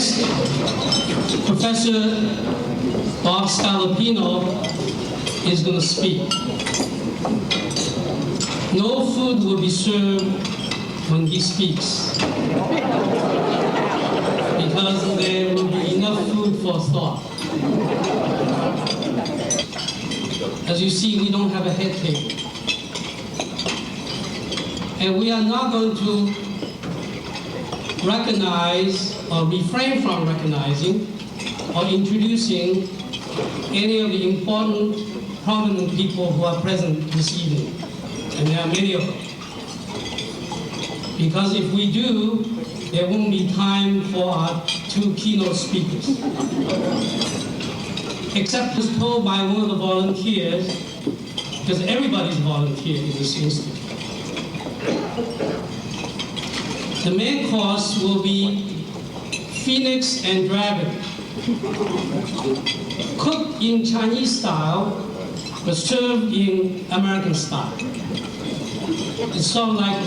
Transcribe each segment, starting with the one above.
Next, Professor Bob Scalapino is going to speak. No food will be served when he speaks, because there will be enough food for thought. As you see, we don't have a head table. And we are not going to recognize or refrain from recognizing or introducing any of the important, prominent people who are present this evening. And there are many of them. Because if we do, there won't be time for our two keynote speakers. Except as told by one of the volunteers, because everybody's volunteer in this institute. The main course will be Phoenix and Dragon, cooked in Chinese style, but served in American style. It's sort of like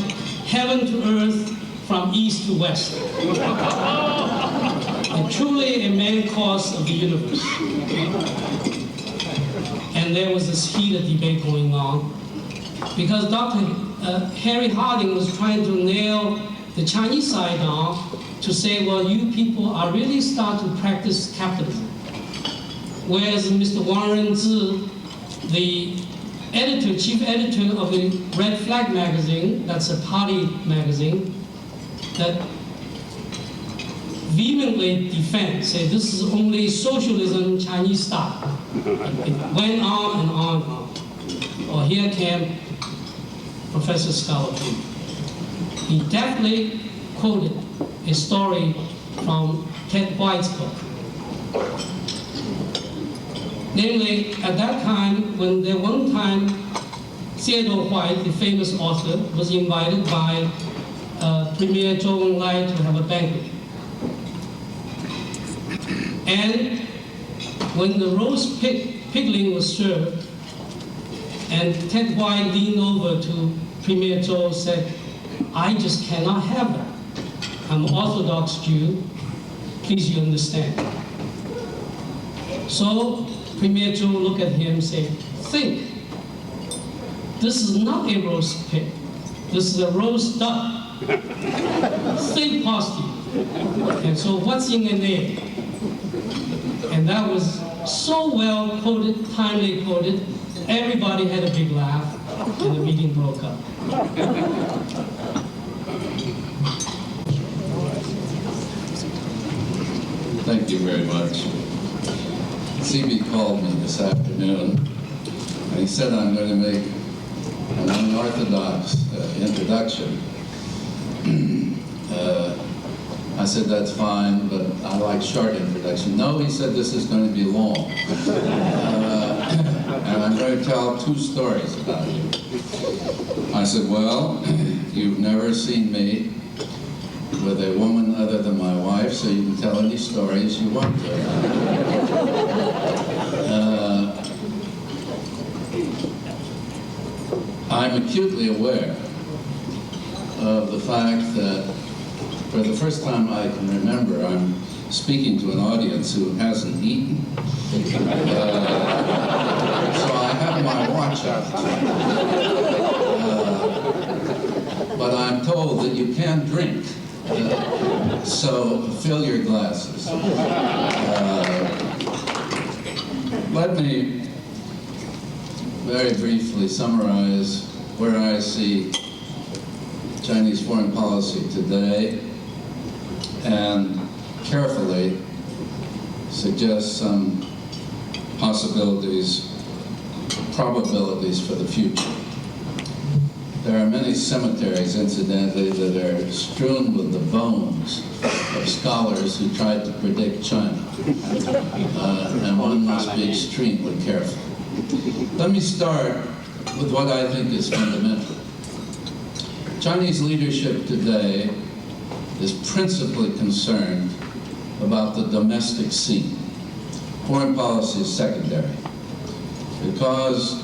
heaven to earth from east to west. And truly a main course of the universe. And there was this heated debate going on, because Dr. Harry Harding was trying to nail the Chinese side down to say, well, you people are really starting to practice capitalism. Whereas Mr. Warren Zi, the editor, chief editor of the Red Flag magazine, that's a party magazine, that vehemently defends, say this is only socialism Chinese style. It went on and on and on. Well, here came Professor Scalapino. He definitely quoted a story from Ted White's book. Namely, at that time, when there one time Theodore White, the famous author, was invited by Premier Zhou Enlai to have a banquet. And when the roast pigling was served, and Ted White leaned over to Premier Zhou and said, I just cannot have that. I'm an Orthodox Jew, please you understand. So Premier Zhou looked at him and said, think, this is not a roast pig, this is a roast duck. Think positive. And so what's in a name? And that was so well quoted, timely quoted, everybody had a big laugh, and the meeting broke up. Thank you very much. CB called me this afternoon, and he said I'm going to make an unorthodox introduction. I said, that's fine, but I like short introduction. No, he said, this is going to be long. And I'm going to tell two stories about you. I said, well, you've never seen me with a woman other than my wife, so you can tell any stories you want to. I'm acutely aware of the fact that for the first time I can remember, I'm speaking to an audience who hasn't eaten. So I have my watch out. But I'm told that you can drink. So fill your glasses. Let me very briefly summarize where I see Chinese foreign policy today and carefully suggest some possibilities, probabilities for the future. There are many cemeteries, incidentally, that are strewn with the bones of scholars who tried to predict China. And one must be extremely careful. Let me start with what I think is fundamental. Chinese leadership today is principally concerned about the domestic scene. Foreign policy is secondary, because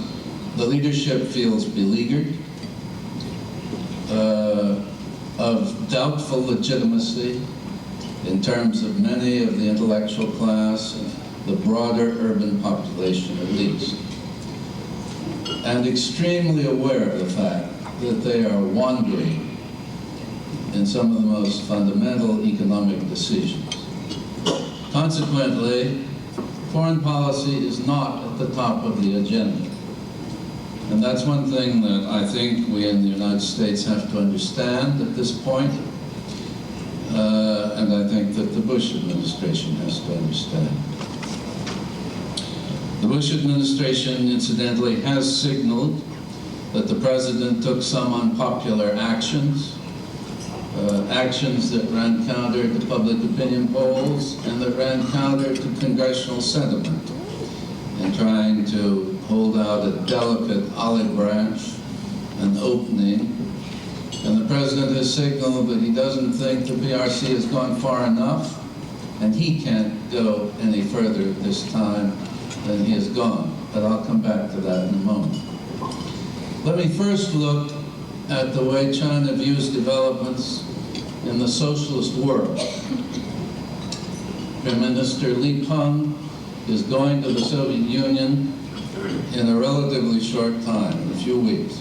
the leadership feels beleaguered, of doubtful legitimacy, in terms of many of the intellectual class and the broader urban population at least, and extremely aware of the fact that they are wandering in some of the most fundamental economic decisions. Consequently, foreign policy is not at the top of the agenda. And that's one thing that I think we in the United States have to understand at this point, and I think that the Bush administration has to understand. The Bush administration, incidentally, has signaled that the president took some unpopular actions, actions that ran counter to public opinion polls and that ran counter to congressional sentiment in trying to hold out a delicate olive branch, an opening. And the president has signaled that he doesn't think the PRC has gone far enough, and he can't go any further this time than he has gone. But I'll come back to that in a moment. Let me first look at the way China views developments in the socialist world. Prime Minister Li Peng is going to the Soviet Union in a relatively short time, in a few weeks.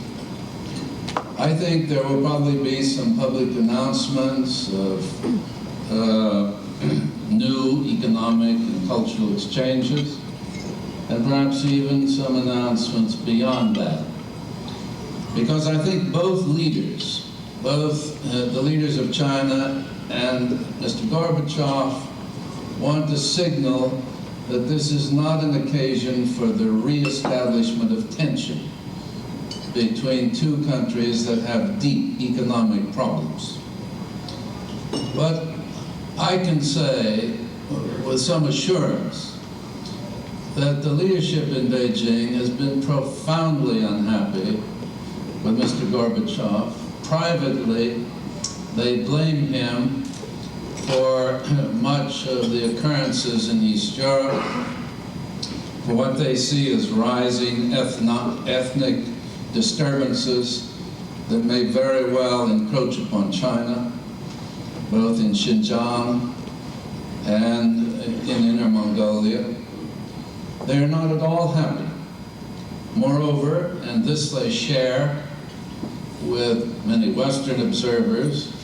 I think there will probably be some public announcements of new economic and cultural exchanges, and perhaps even some announcements beyond that. Because I think both leaders, the leaders of China and Mr. Gorbachev, want to signal that this is not an occasion for the re-establishment of tension between two countries that have deep economic problems. But I can say with some assurance that the leadership in Beijing has been profoundly unhappy with Mr. Gorbachev. Privately, they blame him for much of the occurrences in East Europe, for what they see as rising ethnic disturbances that may very well encroach upon China, both in Xinjiang and in Inner Mongolia. They are not at all happy. Moreover, and this they share with many Western observers,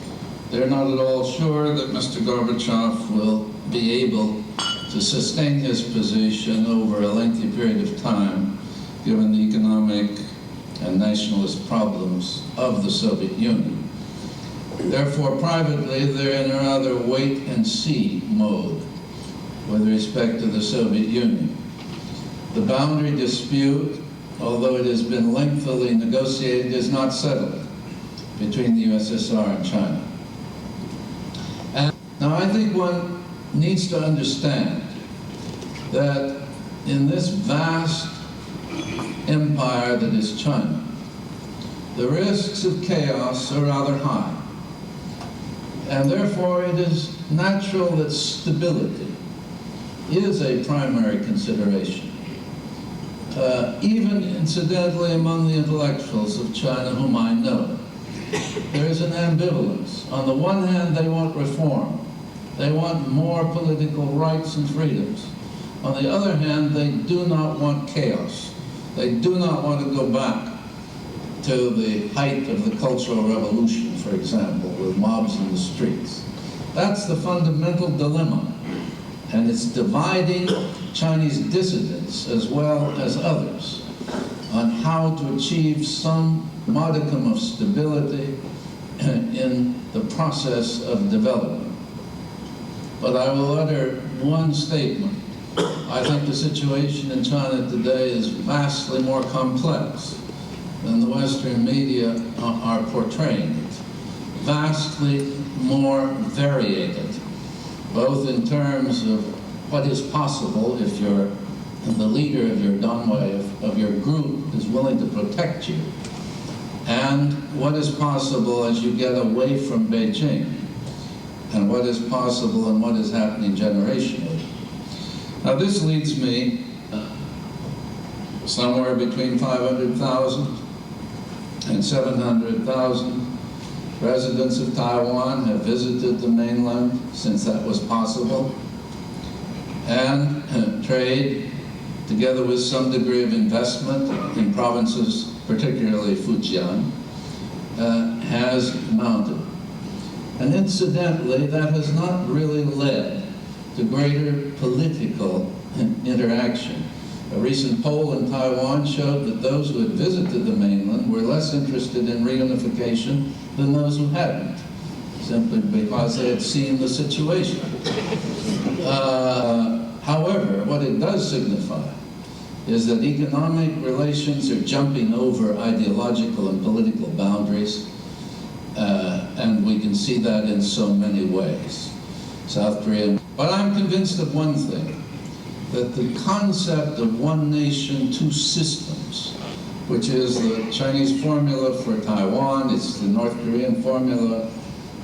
they're not at all sure that Mr. Gorbachev will be able to sustain his position over a lengthy period of time, given the economic and nationalist problems of the Soviet Union. Therefore, privately, they're in a rather wait-and-see mode with respect to the Soviet Union. The boundary dispute, although it has been lengthily negotiated, is not settled between the USSR and China. And now I think one needs to understand that in this vast empire that is China, the risks of chaos are rather high. And therefore it is natural that stability is a primary consideration. Even incidentally among the intellectuals of China whom I know, there is an ambivalence. On the one hand, they want reform. They want more political rights and freedoms. On the other hand, they do not want chaos. They do not want to go back to the height of the Cultural Revolution, for example, with mobs in the streets. That's the fundamental dilemma. And it's dividing Chinese dissidents as well as others on how to achieve some modicum of stability in the process of development. But I will utter one statement. I think the situation in China today is vastly more complex than the Western media are portraying it. Vastly more variated, both in terms of what is possible if you're the leader of your donwei, of your group, is willing to protect you, and what is possible as you get away from Beijing, and what is possible and what is happening generationally. Now this leads me somewhere between 500,000 and 700,000 Residents of Taiwan have visited the mainland since that was possible, and trade, together with some degree of investment in provinces, particularly Fujian, has mounted. And incidentally, that has not really led to greater political interaction. A recent poll in Taiwan showed that those who had visited the mainland were less interested in reunification than those who hadn't, simply because they had seen the situation. However, what it does signify is that economic relations are jumping over ideological and political boundaries, and we can see that in so many ways. South Korea. But I'm convinced of one thing, that the concept of one nation, two systems, which is the Chinese formula for Taiwan, it's the North Korean formula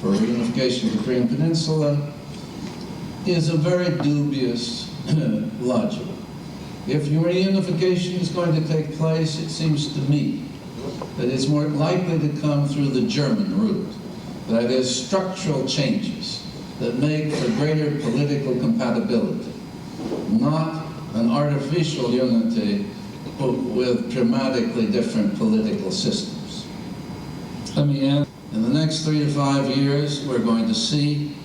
for reunification of the Korean Peninsula, is a very dubious logic. If reunification is going to take place, it seems to me that it's more likely to come through the German route. That is, structural changes that make for greater political compatibility, not an artificial unity with dramatically different political systems. Let me end. In the next 3 to 5 years, we're going to see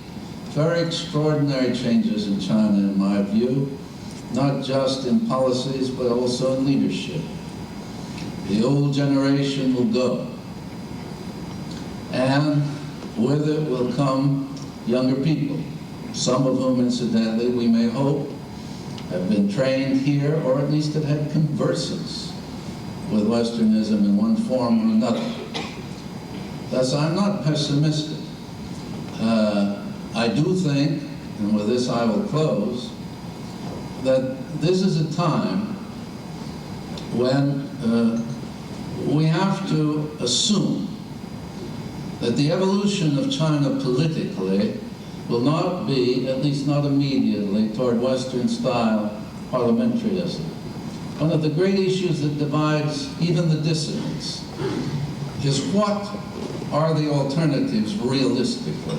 very extraordinary changes in China, in my view, not just in policies, but also in leadership. The old generation will go, and with it will come younger people, some of whom, incidentally, we may hope, have been trained here, or at least have had conversance with Westernism in one form or another. Thus, I'm not pessimistic. I do think, and with this I will close, that this is a time when we have to assume that the evolution of China politically will not be, at least not immediately, toward Western-style parliamentarism. One of the great issues that divides even the dissidents is what are the alternatives realistically?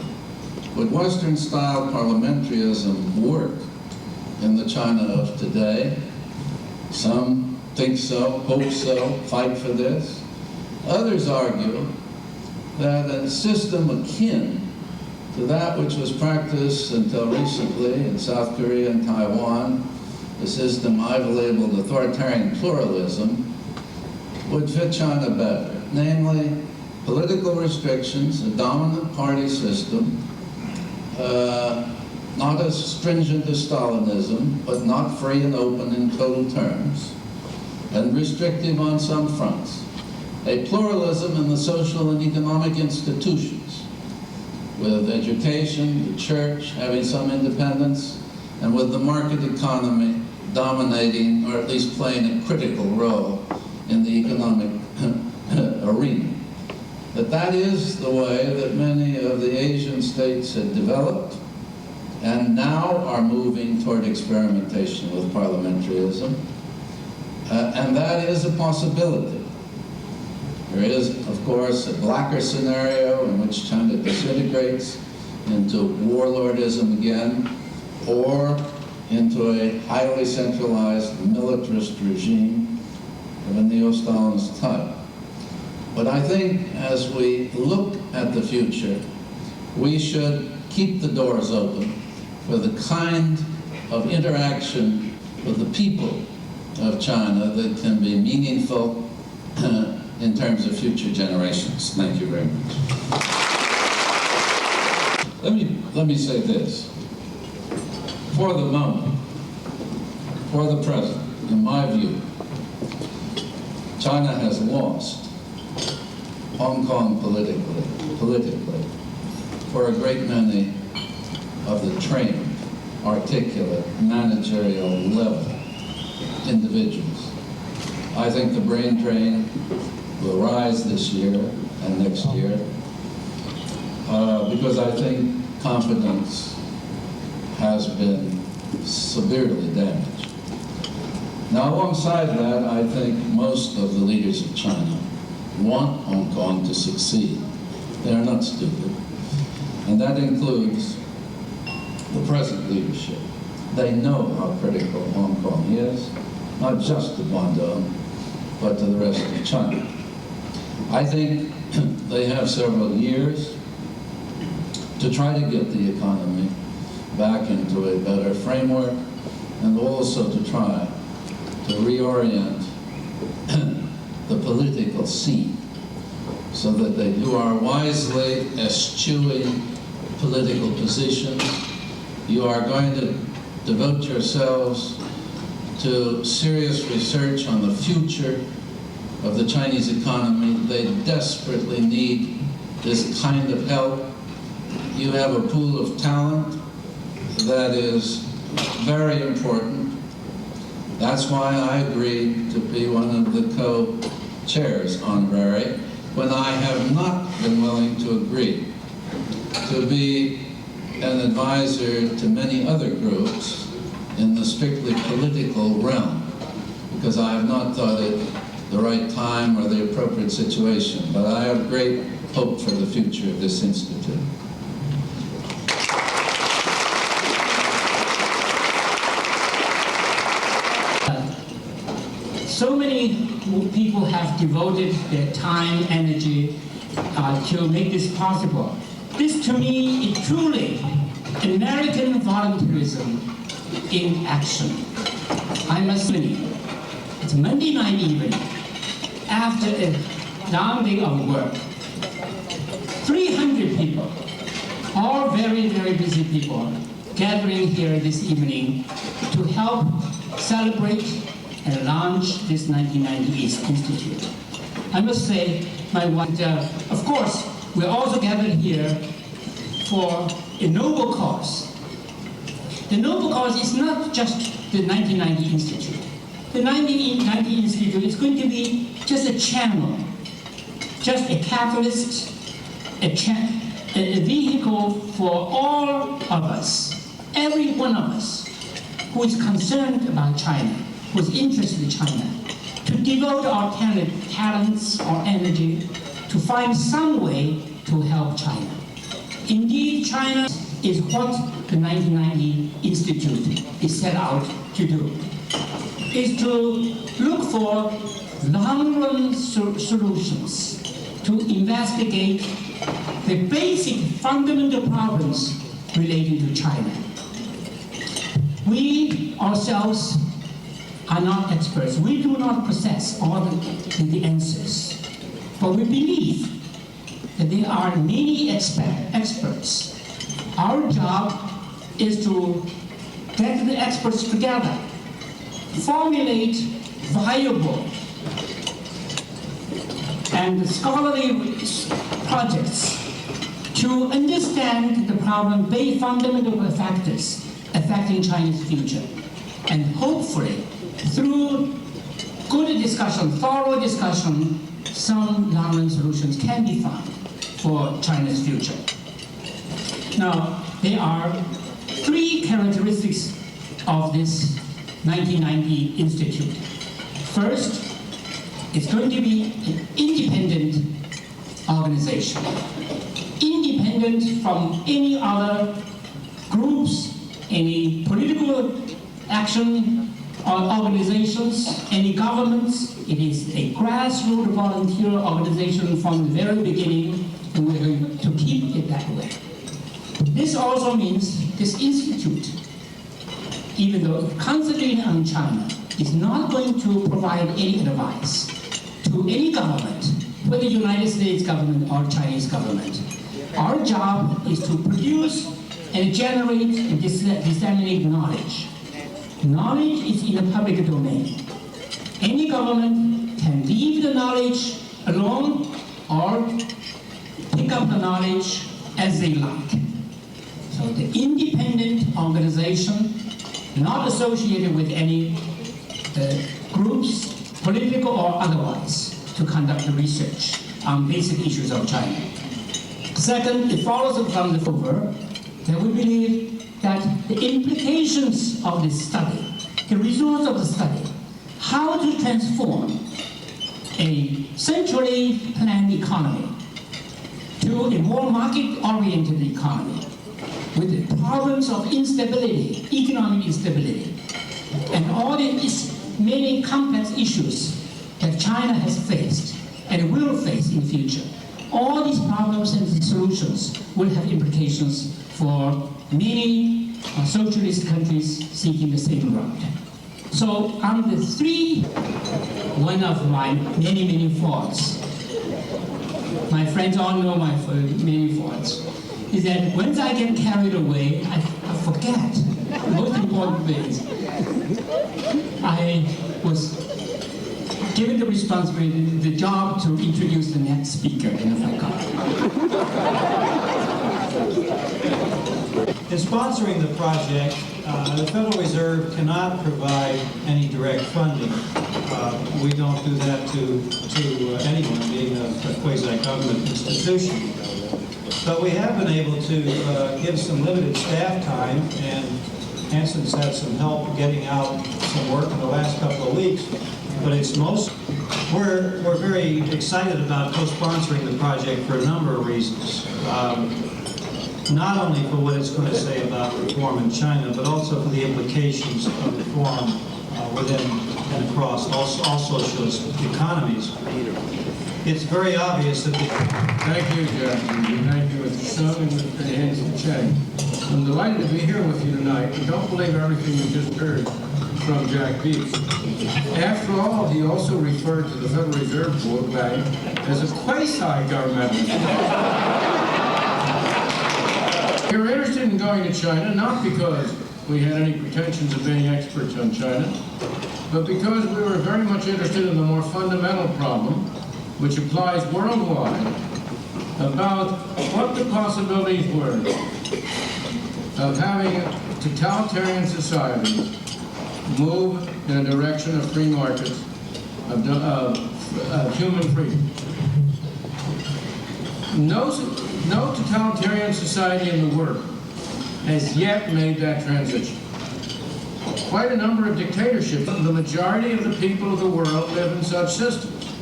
Would Western-style parliamentarism work in the China of today? Some think so, hope so, fight for this. Others argue that a system akin to that which was practiced until recently in South Korea and Taiwan, the system I've labeled authoritarian pluralism, would fit China better. Namely, political restrictions, a dominant party system, not as stringent as Stalinism, but not free and open in total terms, and restrictive on some fronts. A pluralism in the social and economic institutions, with education, the church having some independence, and with the market economy dominating, or at least playing a critical role in the economic arena. That is the way that many of the Asian states had developed, and now are moving toward experimentation with parliamentarism. And that is a possibility. There is, of course, a blacker scenario in which China disintegrates into warlordism again, or into a highly centralized militarist regime of a neo-Stalinist type. But I think as we look at the future, we should keep the doors open for the kind of interaction with the people of China that can be meaningful in terms of future generations. Thank you very much. Let me say this. For the moment, for the present, in my view, China has lost Hong Kong politically for a great many of the trained, articulate, managerial level individuals. I think the brain drain will rise this year and next year because I think confidence has been severely damaged. Now, alongside that, I think most of the leaders of China want Hong Kong to succeed. They are not stupid. And that includes the present leadership. They know how critical Hong Kong is, not just to Guangdong, but to the rest of China. I think they have several years to try to get the economy back into a better framework, and also to try to reorient the political scene so that you are wisely eschewing political positions. You are going to devote yourselves to serious research on the future of the Chinese economy. They desperately need this kind of help. You have a pool of talent that is very important. That's why I agreed to be one of the co-chairs honorary, when I have not been willing to agree to be an advisor to many other groups in the strictly political realm, because I have not thought it the right time or the appropriate situation. But I have great hope for the future of this institute. So many people have devoted their time, energy to make this possible. This, to me, is truly American volunteerism in action. I must say, it's Monday night evening, after a long day of work. 300 people, all very, very busy people, gathering here this evening to help celebrate and launch this 1990 Institute. I must say, my wife, of course, we're also gathered here for a noble cause. The noble cause is not just the 1990 Institute. The 1990 Institute is going to be just a channel, just a catalyst, a vehicle for all of us, every one of us who is concerned about China, who is interested in China, to devote our talents, our energy, to find some way to help China. Indeed, China is what the 1990 Institute is set out to do, is to look for long-run solutions, to investigate the basic fundamental problems relating to China. We ourselves are not experts. We do not possess all the answers. But we believe that there are many experts. Our job is to get the experts together, formulate viable and scholarly projects to understand the problem, based fundamental factors affecting China's future. And hopefully, through good discussion, thorough discussion, some long-run solutions can be found for China's future. Now, there are three characteristics of this 1990 Institute. First, it's going to be an independent organization, independent from any other groups, any political action organizations, any governments. It is a grassroots volunteer organization from the very beginning, and we're going to keep it that way. This also means this institute, even though it's concentrated on China, is not going to provide any advice to any government, whether the United States government or Chinese government. Our job is to produce and generate and disseminate knowledge. Knowledge is in the public domain. Any government can leave the knowledge alone or pick up the knowledge as they like. So the independent organization, not associated with any groups, political or otherwise, to conduct the research on basic issues of China. Second, it follows from the over that we believe that the implications of this study, the results of the study, how to transform a centrally planned economy to to a more market-oriented economy with the problems of instability, economic instability, and all the many complex issues that China has faced and will face in the future. All these problems and solutions will have implications for many socialist countries seeking the same route. So on the three, one of my many faults, my friends all know my many faults, is that once I get carried away, I forget the most important things. I was given the responsibility, the job to introduce the next speaker, and I forgot. In sponsoring the project, the Federal Reserve cannot provide any direct funding. We don't do that to anyone, being a quasi-government institution. But we have been able to give some limited staff time, and Hanson's had some help getting out some work in the last couple of weeks. But it's we're very excited about co-sponsoring the project for a number of reasons. Not only for what it's going to say about reform in China, but also for the implications of reform within and across all socialist economies. It's very obvious that Thank you, Jack. Thank you, Mr. Sung and Mr. Hanson Cheng. I'm delighted to be here with you tonight, and don't believe everything you just heard from Jack Beebe. After all, he also referred to the Federal Reserve Bank as a quasi-governmental. We were interested in going to China, not because we had any pretensions of being experts on China, but because we were very much interested in the more fundamental problem, which applies worldwide, about what the possibilities were of having a totalitarian society move in a direction of free markets, of human freedom. No totalitarian society in the world has yet made that transition. Quite a number of dictatorships. The majority of the people of the world live in such systems.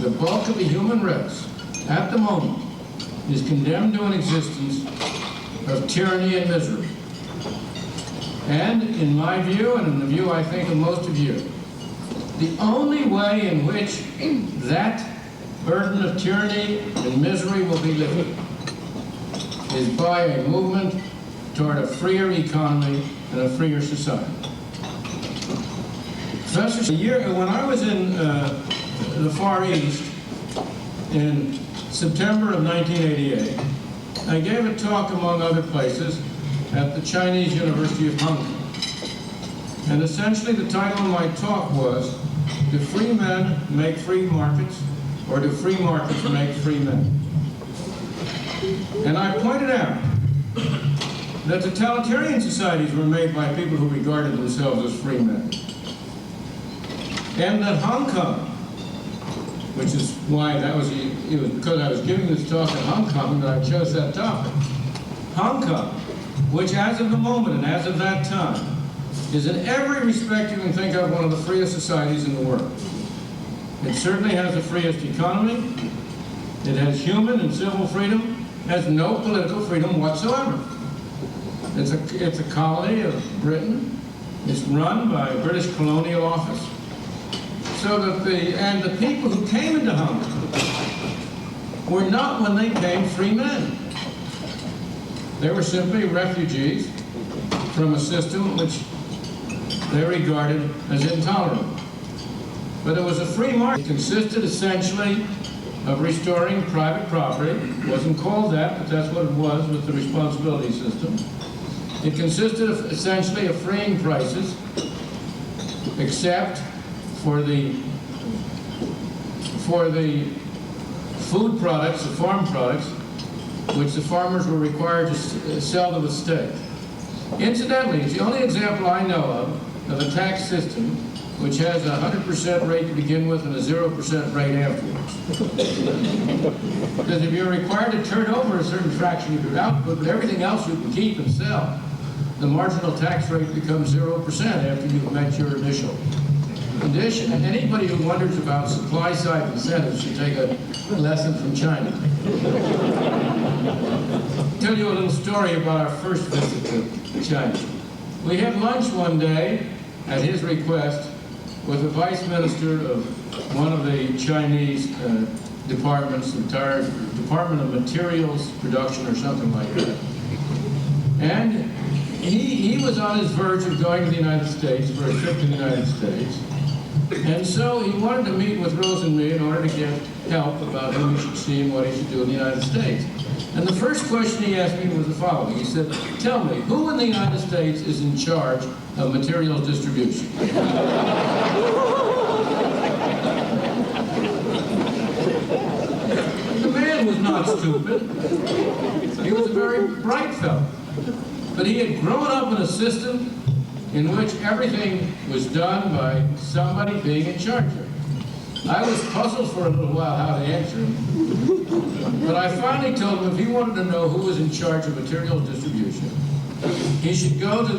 The bulk of the human race, at the moment, is condemned to an existence of tyranny and misery. And in my view, and in the view I think of most of you, the only way in which that burden of tyranny and misery will be lifted is by a movement toward a freer economy and a freer society. Professor, when I was in the Far East in September of 1988, I gave a talk, among other places, at the Chinese University of Hong Kong. And essentially the title of my talk was, do free men make free markets, or do free markets make free men? And I pointed out that totalitarian societies were made by people who regarded themselves as free men. And that Hong Kong, which is why it was because I was giving this talk in Hong Kong that I chose that topic. Hong Kong, which as of the moment and as of that time, is in every respect you can think of one of the freest societies in the world. It certainly has the freest economy. It has human and civil freedom. Has no political freedom whatsoever. It's a colony of Britain. It's run by a British colonial office. So that the people who came into Hong Kong were not, when they came, free men. They were simply refugees from a system which they regarded as intolerable. But it was a free market. It consisted essentially of restoring private property. It wasn't called that, but that's what it was with the responsibility system. It consisted essentially of freeing prices, except for the food products, the farm products, which the farmers were required to sell to the state. Incidentally, it's the only example I know of a tax system which has a 100% rate to begin with and a 0% rate afterwards. Because if you're required to turn over a certain fraction of your output, but everything else you can keep and sell, the marginal tax rate becomes 0% after you've met your initial condition. And anybody who wonders about supply-side incentives should take a lesson from China. Tell you a little story about our first visit to China. We had lunch one day, at his request, with the vice minister of one of the Chinese departments, the entire Department of Materials Production or something like that. And he was on his verge of going to the United States for a trip to the United States. And so he wanted to meet with Rose and me in order to get help about who he should see and what he should do in the United States. And the first question he asked me was the following. He said, tell me, who in the United States is in charge of materials distribution? The man was not stupid. He was a very bright fellow. But he had grown up in a system in which everything was done by somebody being in charge of it. I was puzzled for a little while how to answer him. But I finally told him if he wanted to know who was in charge of materials distribution, he should go to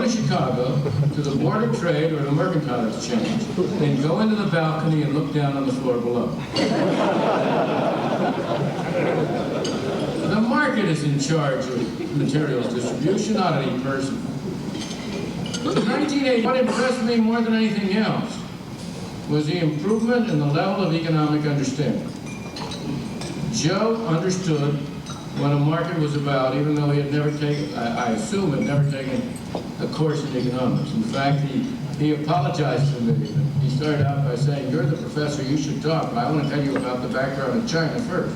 Chicago, to the Board of Trade or the Mercantile Exchange, and go into the balcony and look down on the floor below. The market is in charge of materials distribution, not any person. In 1980, what impressed me more than anything else was the improvement in the level of economic understanding. Joe understood what a market was about, even though he had never taken, I assume, had never taken a course in economics. In fact, he apologized to me. He started out by saying, you're the professor, you should talk, but I want to tell you about the background of China first.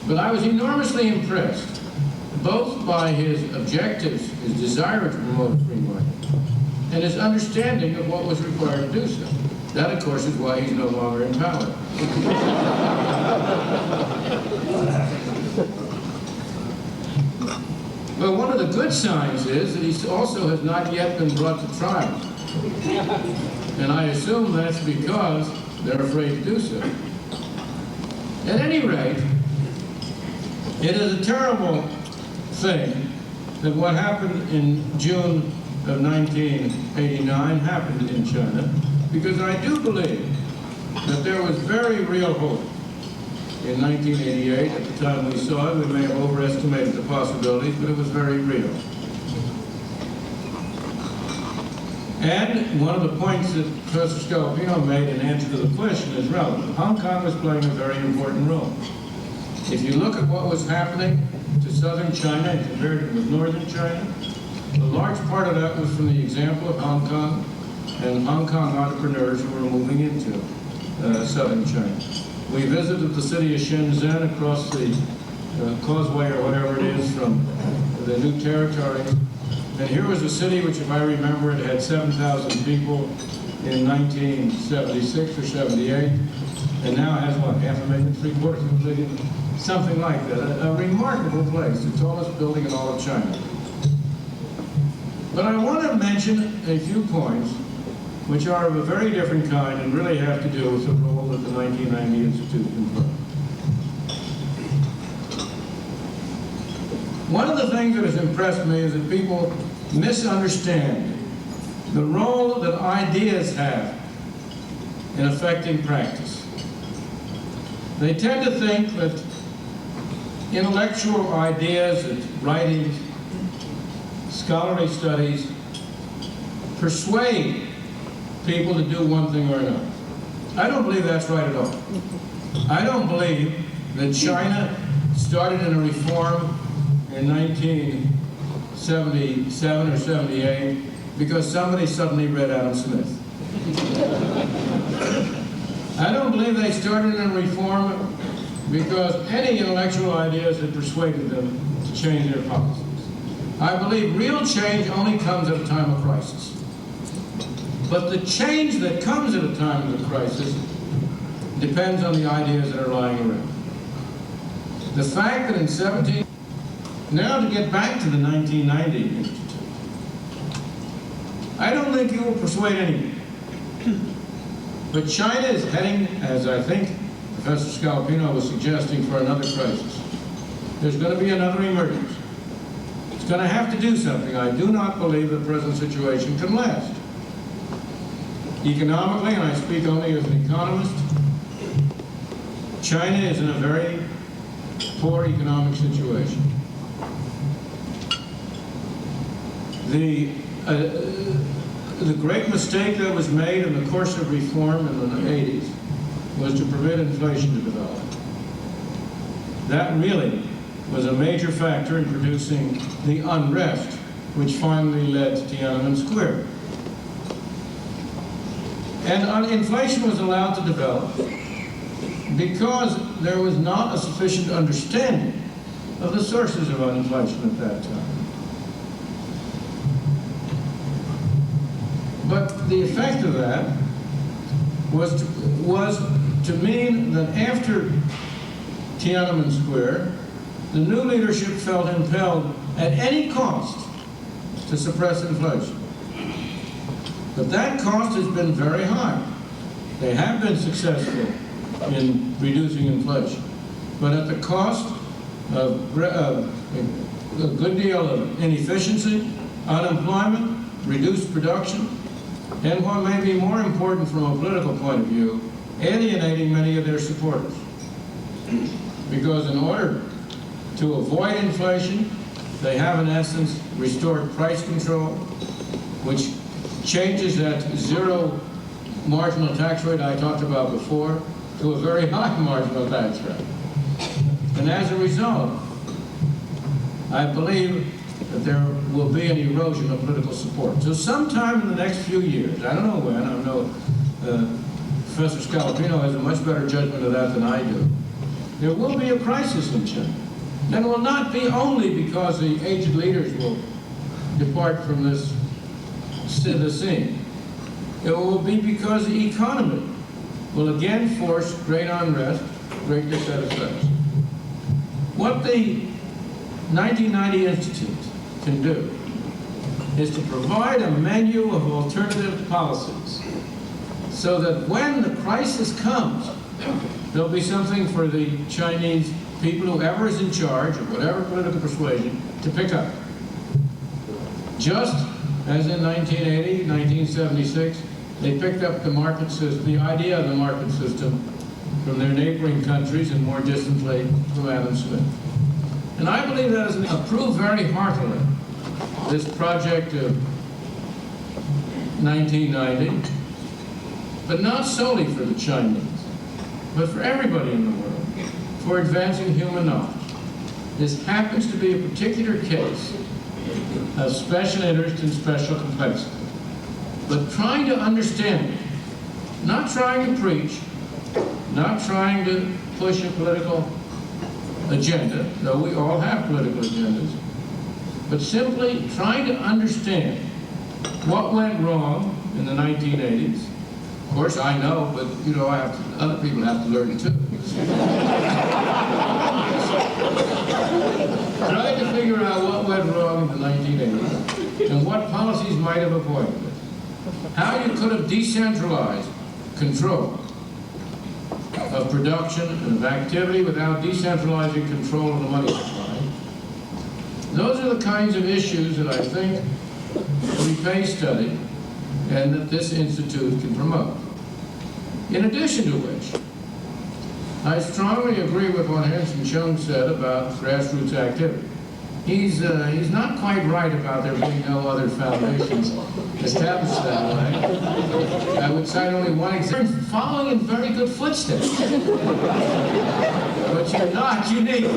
But I was enormously impressed, both by his objectives, his desire to promote a free market, and his understanding of what was required to do so. That, of course, is why he's no longer in power. But one of the good signs is that he also has not yet been brought to trial. And I assume that's because they're afraid to do so. At any rate, it is a terrible thing that what happened in June of 1989 happened in China, because I do believe that there was very real hope in 1988. At the time we saw it, we may have overestimated the possibilities, but it was very real. And one of the points that Professor Scalapino made in answer to the question is relevant. Hong Kong was playing a very important role. If you look at what was happening to southern China and compared it with northern China, a large part of that was from the example of Hong Kong and Hong Kong entrepreneurs who were moving into southern China. We visited the city of Shenzhen across the causeway or whatever it is from the new territories. And here was a city which, if I remember, it had 7,000 people in 1976 or 78, and now has, what, 500,000, 750,000, something like that. A remarkable place, the tallest building in all of China. But I want to mention a few points which are of a very different kind and really have to do with the role that the 1990 Institute can play. One of the things that has impressed me is that people misunderstand the role that ideas have in affecting practice. They tend to think that intellectual ideas, that writings, scholarly studies, persuade people to do one thing or another. I don't believe that's right at all. I don't believe that China started in a reform in 1977 or 78 because somebody suddenly read Adam Smith. I don't believe they started in a reform because any intellectual ideas had persuaded them to change their policies. I believe real change only comes at a time of crisis. But the change that comes at a time of the crisis depends on the ideas that are lying around. The fact that in 17... Now to get back to the 1990 Institute. I don't think you will persuade anyone. But China is heading, as I think Professor Scalapino was suggesting, for another crisis. There's going to be another emergence. It's going to have to do something. I do not believe the present situation can last. Economically, and I speak only as an economist, China is in a very poor economic situation. The great mistake that was made in the course of reform in the 80s was to permit inflation to develop. That really was a major factor in producing the unrest which finally led to Tiananmen Square. And inflation was allowed to develop because there was not a sufficient understanding of the sources of inflation at that time. But the effect of that was to mean that after Tiananmen Square, the new leadership felt impelled at any cost to suppress inflation. But that cost has been very high. They have been successful in reducing inflation, but at the cost of a good deal of inefficiency, unemployment, reduced production, and what may be more important from a political point of view, alienating many of their supporters. Because in order to avoid inflation, they have in essence restored price control, which changes that zero marginal tax rate I talked about before to a very high marginal tax rate. And as a result, I believe that there will be an erosion of political support. So sometime in the next few years, I don't know when, I know Professor Scalapino has a much better judgment of that than I do, there will be a crisis in China. And it will not be only because the aged leaders will depart from the scene. It will be because the economy will again force great unrest, great dissatisfaction. What the 1990 Institute can do is to provide a menu of alternative policies so that when the crisis comes, there'll be something for the Chinese people, whoever is in charge of whatever political persuasion, to pick up. Just as in 1980, 1976, they picked up the market system, the idea of the market system from their neighboring countries and more distantly from Adam Smith. And I believe that is approved very heartily, this project of 1990, but not solely for the Chinese, but for everybody in the world, for advancing human knowledge. This happens to be a particular case of special interest and special complexity. But trying to understand it, not trying to preach, not trying to push a political agenda, though we all have political agendas, but simply trying to understand what went wrong in the 1980s. Of course, I know, but you know, other people have to learn it too. Trying to figure out what went wrong in the 1980s and what policies might have avoided it. How you could have decentralized control of production and of activity without decentralizing control of the money supply. Those are the kinds of issues that I think repay study and that this institute can promote. In addition to which, I strongly agree with what Hang-Sheng said about grassroots activity. He's not quite right about there being no other foundations established that way. I would cite only one example, following in very good footsteps. But you're not unique.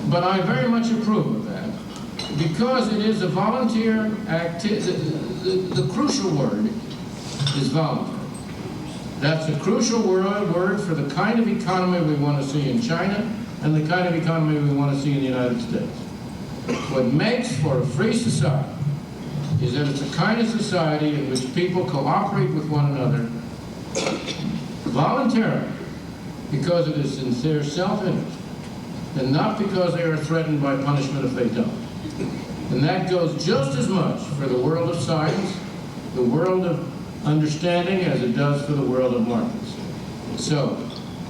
But I very much approve of that, because it is a volunteer activity. The crucial word is voluntary. That's a crucial word for the kind of economy we want to see in China and the kind of economy we want to see in the United States. What makes for a free society is that it's a kind of society in which people cooperate with one another voluntarily because it is in their self-interest and not because they are threatened by punishment if they don't. And that goes just as much for the world of science, the world of understanding, as it does for the world of markets. So,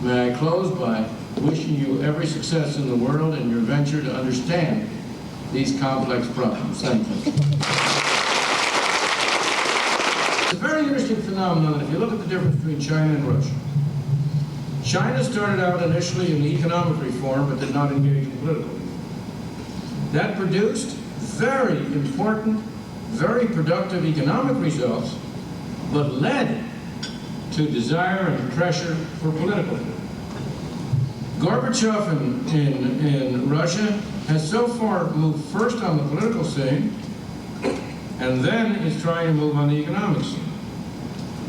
may I close by wishing you every success in the world in your venture to understand these complex problems. Thank you. It's a very interesting phenomenon. phenomenon. If you look at the difference between China and Russia, China started out initially in economic reform, but did not engage in political reform. That produced very important, very productive economic results, but led to desire and pressure for political reform. Gorbachev in Russia has so far moved first on the political scene, and then is trying to move on the economic scene.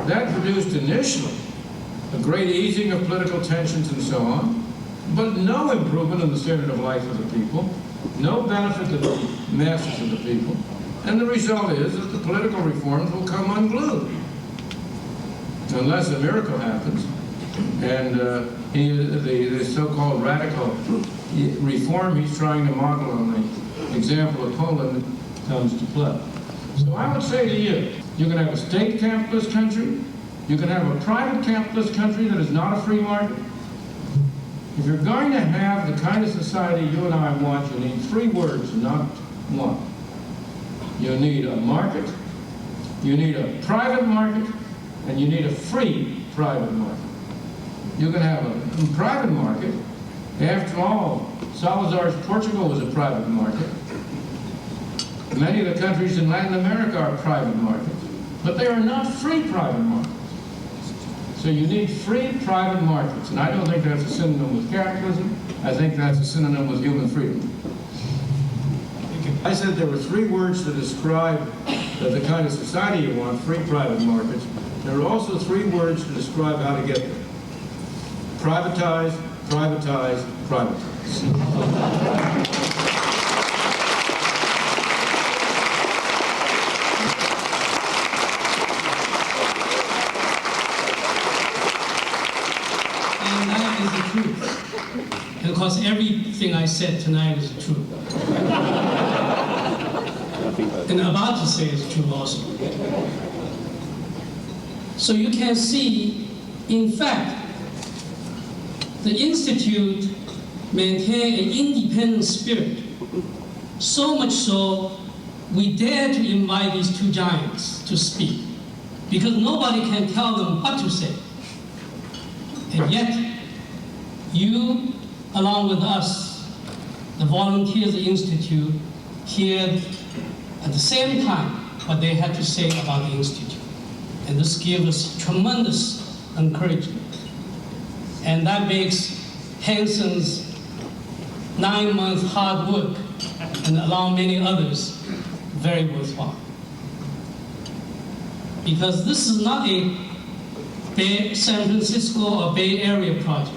That produced initially a great easing of political tensions and so on, but no improvement in the standard of life of the people, no benefit to the masses of the people, and the result is that the political reforms will come unglued, unless a miracle happens, and the so-called radical reform he's trying to model on the example of Poland comes to play. So I would say to you, you can have a state capitalist country, you can have a private capitalist country that is not a free market. If you're going to have the kind of society you and I want, you need three words, not one. You need a market, you need a private market, and you need a free private market. You can have a private market. After all, Salazar's Portugal was a private market. Many of the countries in Latin America are private markets, but they are not free private markets. So you need free private markets, and I don't think that's a synonym with capitalism. I think that's a synonym with human freedom. I said there were three words to describe the kind of society you want, free private markets. There are also three words to describe how to get there. Privatize, privatize, privatize. And of course, everything I said tonight is true. And about to say is true also. So you can see, in fact, the Institute maintained an independent spirit. So much so, we dare to invite these two giants to speak, because nobody can tell them what to say. And yet, you, along with us, the volunteers of the Institute, heard at the same time what they had to say about the Institute. And this gives us tremendous encouragement. And that makes Hang-Sheng's 9-month hard work, and along many others, very worthwhile. Because this is not a San Francisco or Bay Area project.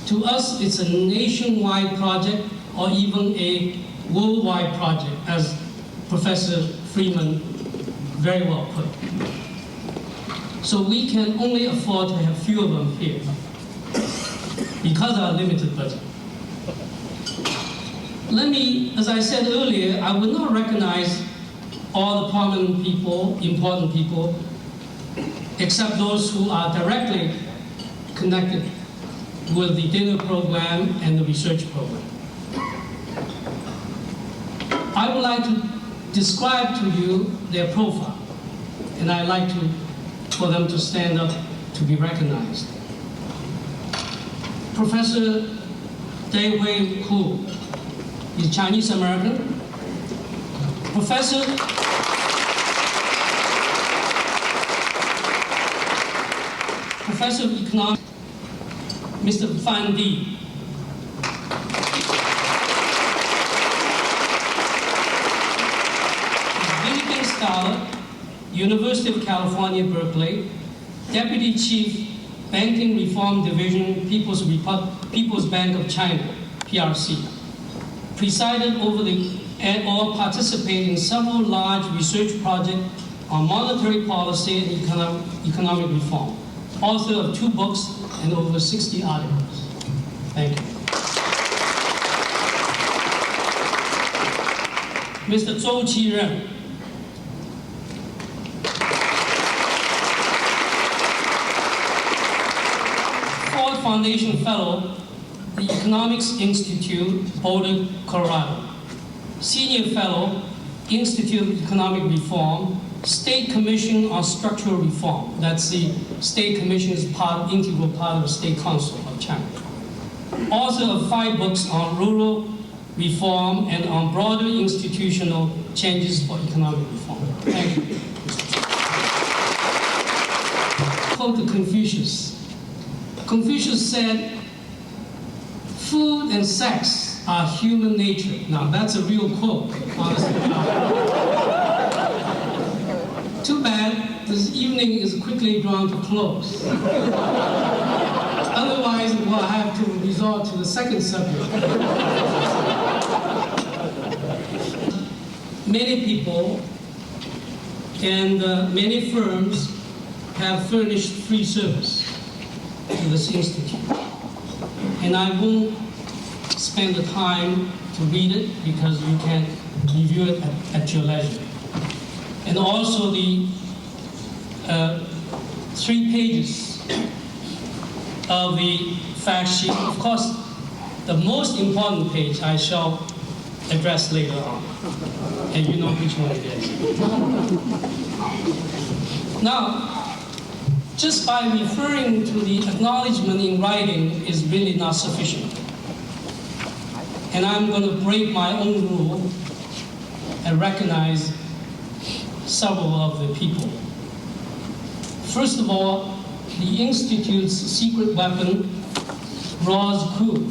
To us, it's a nationwide project or even a worldwide project, as Professor Friedman very well put. So we can only afford to have few of them here because of our limited budget. Let me, as I said earlier, I would not recognize all the prominent people, important people, except those who are directly connected with the dinner program and the research program. I would like to describe to you their profile, and I'd like for them to stand up to be recognized. Professor Dai-Hui Hu is Chinese American. Professor of Economics, Mr. Fan Di. Visiting Scholar, University of California, Berkeley, Deputy Chief, Banking Reform Division, People's Bank of China, PRC. Presided over or participated in several large research projects on monetary policy and economic reform. Author of 2 books and over 60 articles. Thank you. Mr. Zhou Qi-ren. Ford Foundation Fellow, the Economics Institute, Boulder, Colorado. Senior Fellow, Institute of Economic Reform, State Commission on Structural Reform. That's the State Commission is integral part of the State Council of China. Author of 5 books on rural reform and on broader institutional changes for economic reform. Thank you. Quote to Confucius. Confucius said, "Food and sex are human nature." Now that's a real quote, honestly. Too bad this evening is quickly drawn to close. Otherwise, we'll have to resort to the second subject. Many people and many firms have furnished free service to this institute. And I won't spend the time to read it because you can review it at your leisure. And also the 3 pages of the fact sheet. Of course, the most important page I shall address later on. And you know which one it is. Now, just by referring to the acknowledgement in writing is really not sufficient. And I'm going to break my own rule and recognize several of the people. First of all, the Institute's secret weapon, Raw's coup.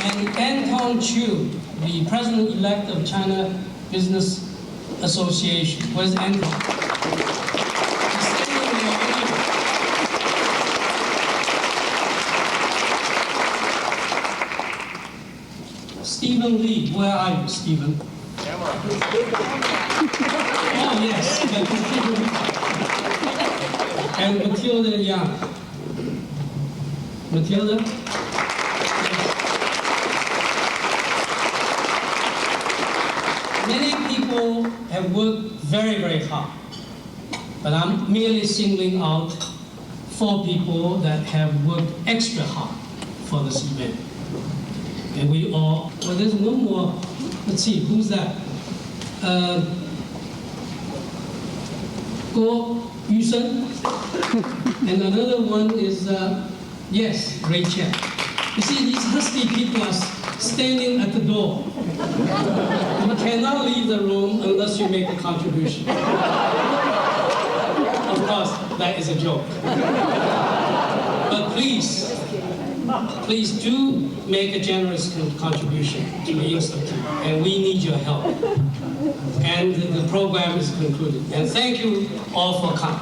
And Anton Chu, the president-elect of China Business Association. Where's Anton? Stephen Lee, where are you, Stephen? Oh, yes. And Matilda Yang. Matilda? Many people have worked very, very hard, but I'm merely singling out 4 people that have worked extra hard for this event. And we all, well, there's one more. Let's see, who's that? Guo Yusen. And another one is, yes, Ray Chen. You see, these husky people are standing at the door. You cannot leave the room unless you make a contribution. Of course, that is a joke. But please do make a generous contribution to the Institute, and we need your help. And the program is concluded. And thank you all for coming.